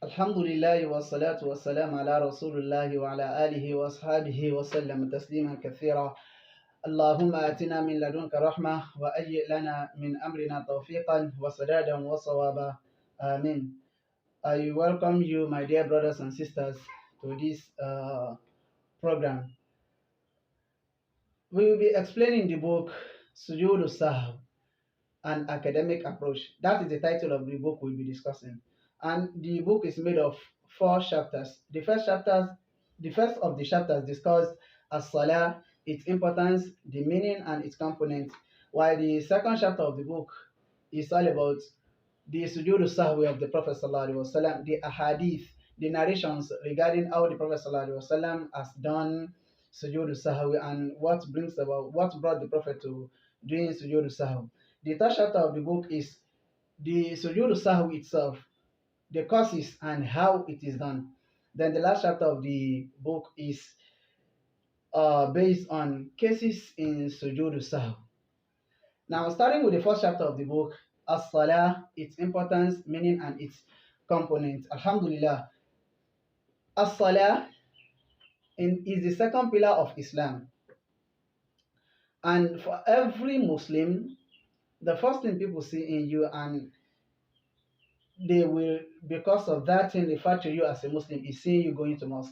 Alhamdulillah wa salatu wa salam ala rasulullah wa ala alihi wa ashabihi wa sallam tasliman kathira. Allahumma atina min ladunka rahmah wa ayyi lana min amrina tawfiqan wa sadadan wa sawaba. Amin. I welcome you, my dear brothers and sisters, to this program. We will be explaining the book Sujood Sahw, an academic approach. That is the title of the book we'll be discussing. And the book is made of 4 chapters. The first of the chapters discuss as-solāt, its importance, the meaning and its components, while the second chapter of the book is all about the sujood sahwi of the Prophet ﷺ, the hadīth, the narrations regarding how the Prophet ﷺ has done sujood sahwi and what brought the Prophet to doing sujood sahwi. The third chapter of the book is the sujood sahwi itself, the causes and how it is done. Then the last chapter of the book is based on cases in sujood sahw. Now, starting with the first chapter of the book, as-solāt, its importance, meaning, and its components. Alhamdulillah, as-solāt is the second pillar of Islam. And for every Muslim, the first thing people see in you, and they will, because of that thing, refer to you as a Muslim, is seeing you going to mosque.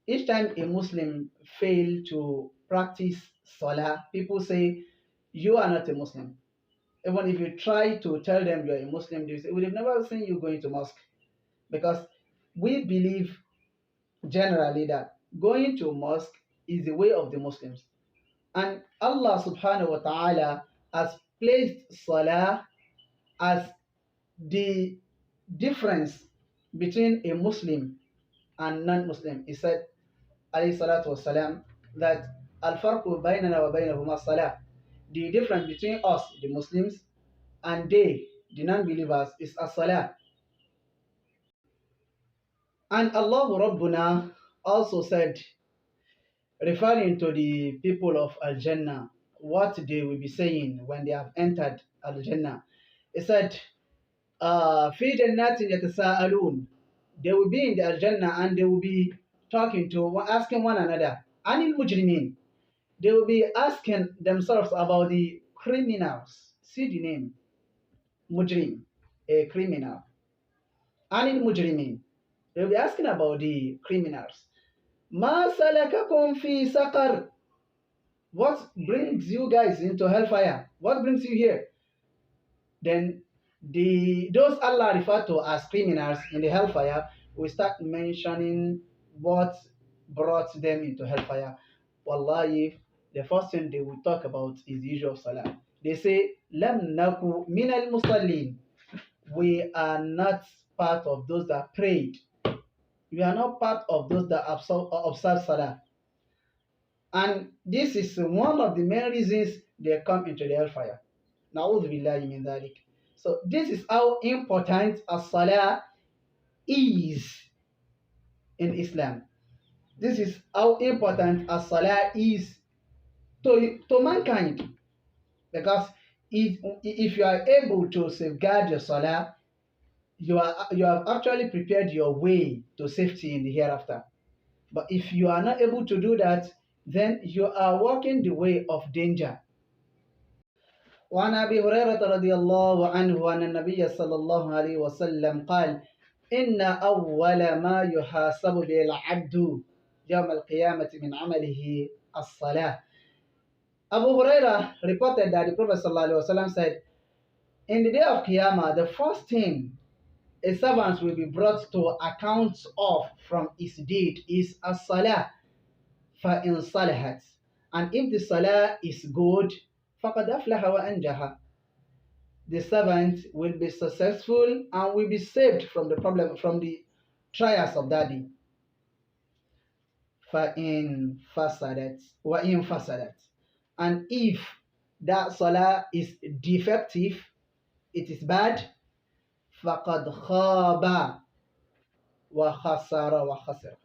Each time a Muslim fail to practice Salah, people say, you are not a Muslim. Even if you try to tell them you're a Muslim, they say, we have never seen you going to mosque. Because we believe generally that going to mosque is the way of the Muslims. And Allah subhanahu wa ta'ala has placed Salah as the difference between a Muslim and non-Muslim. He said, alayhi salatu wasalam, that al-farqu baynana wa baynahuma salah. The difference between us, the Muslims, and they, the non-believers, is as-salah. And Allah Rabbuna also said, referring to the people of Al-Jannah, what they will be saying when they have entered Al-Jannah. He said, fi jannatin yatasa'alun. They will be in the Al-Jannah and they will be asking one another, anil mujrimin. They will be asking themselves about the criminals. See the name, mujrim, a criminal. Anil mujrimin. They will be asking about the criminals. Ma salakakum fi saqar. What brings you guys into hellfire? What brings you here? Then those Allah referred to as criminals in the hellfire will start mentioning what brought them into hellfire. Wallahi, the first thing they will talk about is the issue of Salah. They say, Lam naku minal musallin. We are not part of those that prayed. We are not part of those that observe Salah. And this is one of the main reasons they come into the hellfire. Na'udhu billahi min dhalik. So this is how important as-salah is in Islam. This is how important as-salah is to mankind. Because if you are able to safeguard your salah, you have actually prepared your way to safety in the hereafter. But if you are not able to do that, then you are walking the way of danger. وعن أبي هريرة رضي الله عنه أن النبي صلى الله عليه وسلم قال إن أول ما يحاسب به العبد يوم القيامة من عمله الصلاة. Abu Hurayrah reported that the Prophet صلى الله عليه وسلم said, in the day of Qiyamah, the first thing a servant will be brought to account of from his deed is as-salah, فَإِنْ صَلَحَتْ. And if the salah is good, فَقَدْ أَفْلَحَ وَأَنْجَحَ. The servant will be successful and will be saved from the trials of that day. فَإِنْ فَسَدَتْ وَإِنْ فَسَدَتْ. And if that salah is defective, it is bad, فَقَدْ خَابَ وَخَسَرَ وَخَسِرَ.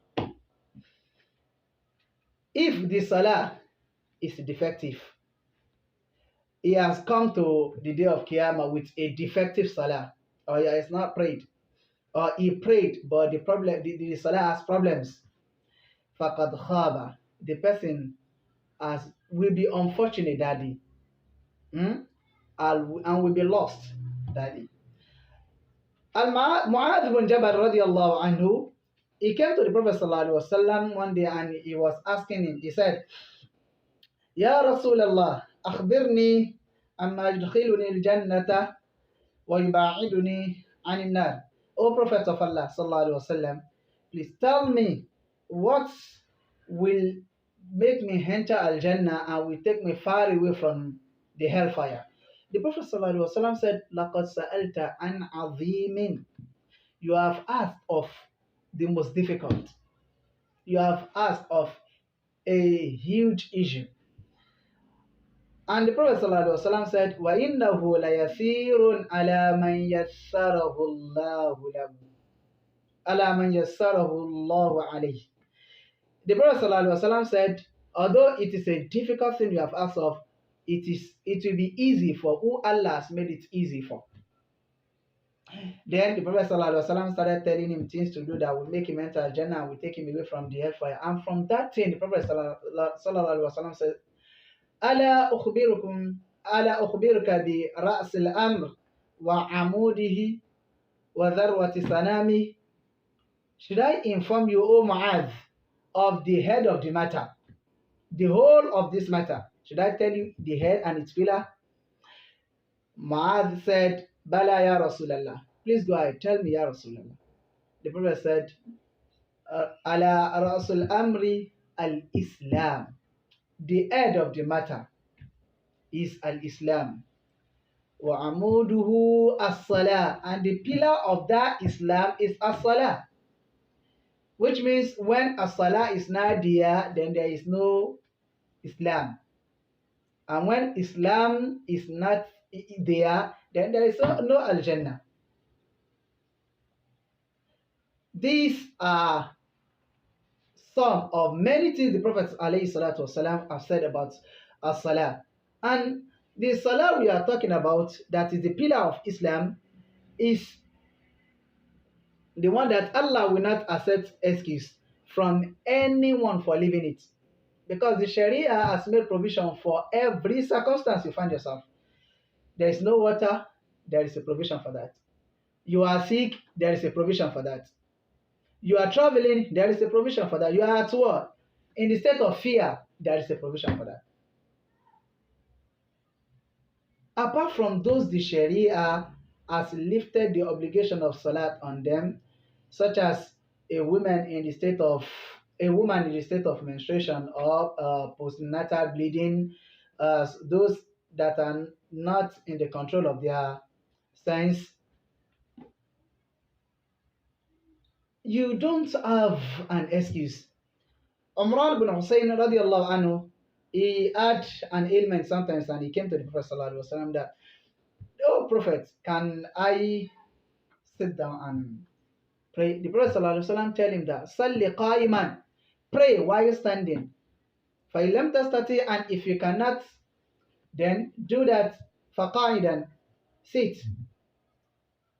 If the salah is defective, he has come to the day of Qiyamah with a defective salah, or he has not prayed. or he prayed, but the salah has problems. فَقَدْ خَابَ. The person will be unfortunate, daddy. Hmm? And will be lost, daddy. Mu'adh bin Jabal radiyaLLahu anhu, he came to the Prophet sallallahu alaihi wasallam one day and he was asking him, he said, Ya Rasulallah, akhbirni amma yudkhiluni al-jannata wa yuba'iduni anin nar. O Prophet of Allah sallallahu alaihi wasallam, please tell me what will make me enter al-Jannah and will take me far away from the hellfire. The Prophet sallallahu alaihi wasallam said, لَقَدْ سَأَلْتَ عَنْ عَظِيمٍ. You have asked of the most difficult. You have asked of a huge issue. And the Prophet ﷺ said, وَإِنَّهُ لَيَسِيرٌ عَلَى مَنْ يَسَّرَهُ اللَّهُ لَهُ عَلَى مَنْ يَسَّرَهُ اللَّهُ عَلَيْهِ. The Prophet ﷺ said, although it is a difficult thing you have asked of, it will be easy for who Allah has made it easy for. Then the Prophet ﷺ started telling him things to do that will make him enter Jannah and will take him away from the hellfire. And from that thing, the Prophet ﷺ said, ألا أخبرك برأس الأمر وعموده وذروة سنامه. Should I inform you, O Mu'adh, of the head of the matter, the whole of this matter? Should I tell you the head and its pillar? Mu'adh said, Bala ya Rasulallah. Please go ahead, tell me ya Rasulallah. The Prophet said, Ala Rasul Amri al-Islam. The head of the matter is al-Islam. Wa amuduhu as-salah. And the pillar of that Islam is as-salah. Which means when as-salah is not there, then there is no Islam. And when Islam is not there, then there is no al-Jannah. These are some of many things the Prophet ﷺ have said about as-salah. And the salah we are talking about, that is the pillar of Islam, is the one that Allah will not accept excuse from anyone for leaving it. Because the sharī'a has made provision for every circumstance you find yourself. There is no water, there is a provision for that. You are sick, there is a provision for that. You are traveling, there is a provision for that. You are at war, in the state of fear, there is a provision for that. Apart from those, the Sharia has lifted the obligation of salat on them, such as a woman in the state of menstruation or postnatal bleeding, those that are not in the control of their sense. You don't have an excuse. Umran bin Hussein radiallahu anhu, he had an ailment sometimes and he came to the Prophet sallallahu alaihi wasallam that, oh Prophet, can I sit down and pray? The Prophet sallallahu alaihi wasallam tell him that, salli qa'iman, pray while you're standing. فَإِن لَمْ تَسْتَطِعْ, and if you cannot, then do that فَقَاعِدًا, sit.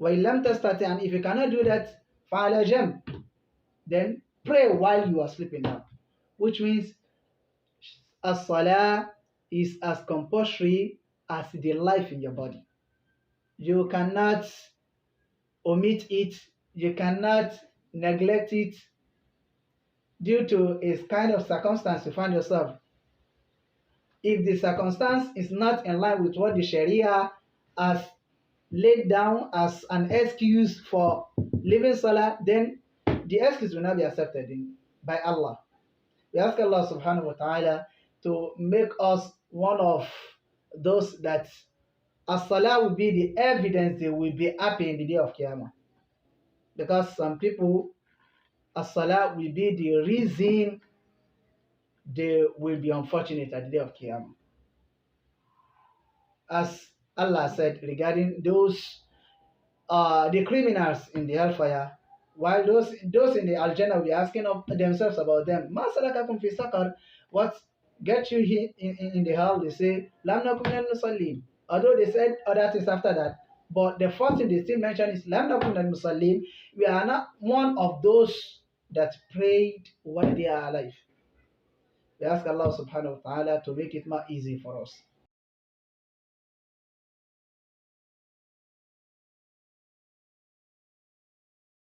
وَإِن لَمْ تَسْتَطِعْ, and if you cannot do that فَعَلَى جَنْبٍ, then pray while you are sleeping down. Which means as-salah is as compulsory as the life in your body. You cannot omit it, you cannot neglect it due to a kind of circumstance you find yourself. If the circumstance is not in line with what the Sharia has laid down as an excuse for leaving salah, then the excuse will not be accepted by Allah. We ask Allah subhanahu wa ta'ala to make us one of those that as-salah will be the evidence they will be happy in the day of Qiyamah. Because some people, as-salah will be the reason they will be unfortunate at the day of Qiyamah. As Allah said regarding those, the criminals in the hellfire, while those in the Al-Jannah will be asking of themselves about them, مَا سَلَكَكُمْ فِي سَقَرٍ, what get you in the hell? They say, لَمْ نَكُنْ مِنَ الْمُصَلِّينَ. Although they said other things after that, But the first thing they still mention is lam nakun al musallin. We are not one of those that prayed while they are alive. We ask Allah subhanahu wa ta'ala to make it more easy for us.